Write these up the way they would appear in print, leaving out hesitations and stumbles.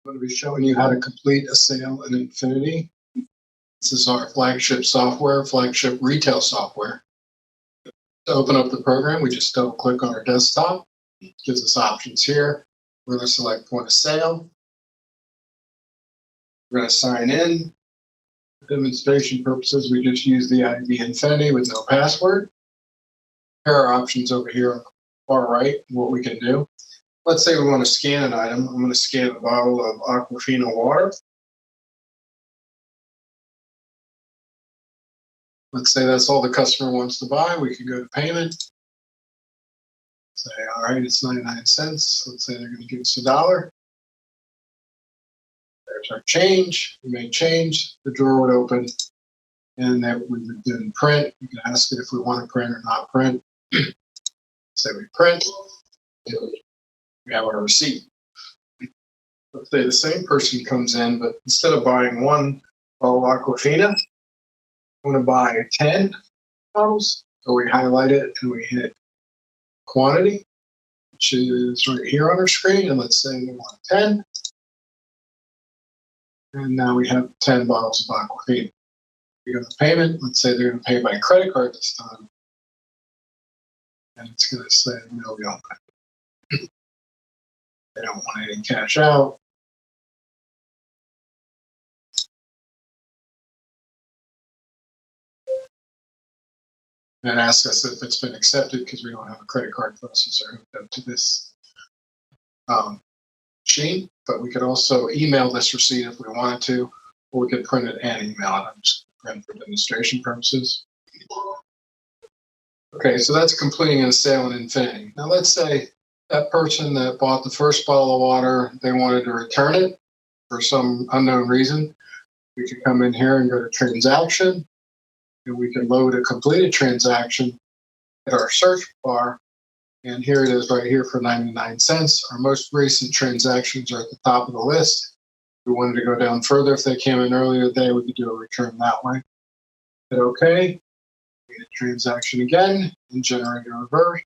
I'm going to be showing you how to complete a sale in Infinity. This is our flagship software, flagship retail software. To open up the program, we just double click on our desktop. It gives us options here. We're going to select point of sale. We're going to sign in. For demonstration purposes, we just use the ID Infinity with no password. Here are options over here on the far right, what we can do. Let's say we want to scan an item. I'm going to scan a bottle of Aquafina water. Let's say that's all the customer wants to buy. We can go to payment. Say, all right, it's 99 cents. Let's say they're going to give us $1. There's our change. We made change. The drawer would open. And then we would then print. You can ask it if we want to print or not print. Say we print. We have our receipt. Let's say the same person comes in, but instead of buying one bottle of Aquafina, I'm going to buy 10 bottles. So we highlight it and we hit quantity, which is right here on our screen. And let's say we want 10. And now we have 10 bottles of Aquafina. We go to payment. Let's say they're going to pay by credit card this time. And it's going to say, no, we don't. They don't want any cash out. And ask us if it's been accepted because we don't have a credit card processor hooked up to this machine. But we could also email this receipt if we wanted to, or we could print it and email it. I'm just going to print for demonstration purposes. Okay, so that's completing a sale in Infinity. Now let's say that person that bought the first bottle of water, they wanted to return it for some unknown reason. We could come in here and go to transaction, and we can load a completed transaction at our search bar. And here it is right here for 99 cents. Our most recent transactions are at the top of the list. If we wanted to go down further, if they came in earlier today, we could do a return that way. Hit OK. We hit transaction again and generate a reverse,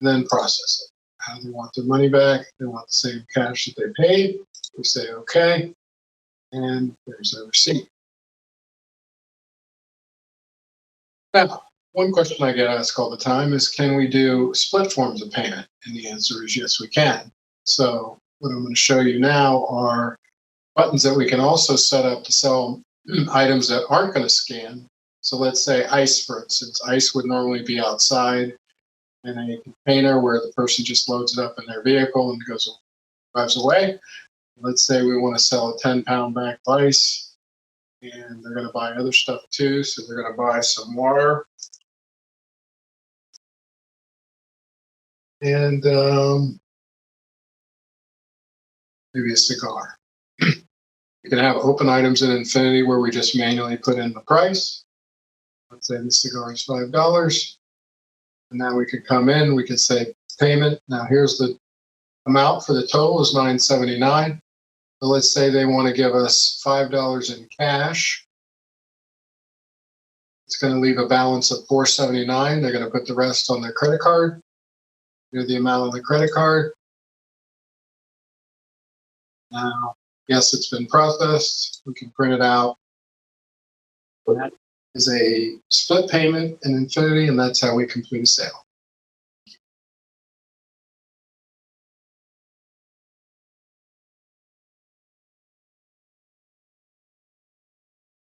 and then process it. How do they want their money back? They want the same cash that they paid. We say OK, and there's their receipt. Now, one question I get asked all the time is, can we do split forms of payment? And the answer is yes, we can. So what I'm going to show you now are buttons that we can also set up to sell items that aren't going to scan. So let's say ice, for instance. Ice would normally be outside in a container where the person just loads it up in their vehicle and drives away. Let's say we want to sell a 10-pound bag of ice, and they're going to buy other stuff too. So they're going to buy some water and maybe a cigar. You can have open items in Infinity where we just manually put in the price. Let's say the cigar is $5. And now we can come in, we can say payment. Now here's the amount for the total is $9.79. So let's say they want to give us $5 in cash. It's going to leave a balance of $4.79. They're going to put the rest on their credit card. Here's the amount on the credit card. Now, yes, it's been processed. We can print it out. That is a split payment in Infinity, and that's how we complete a sale.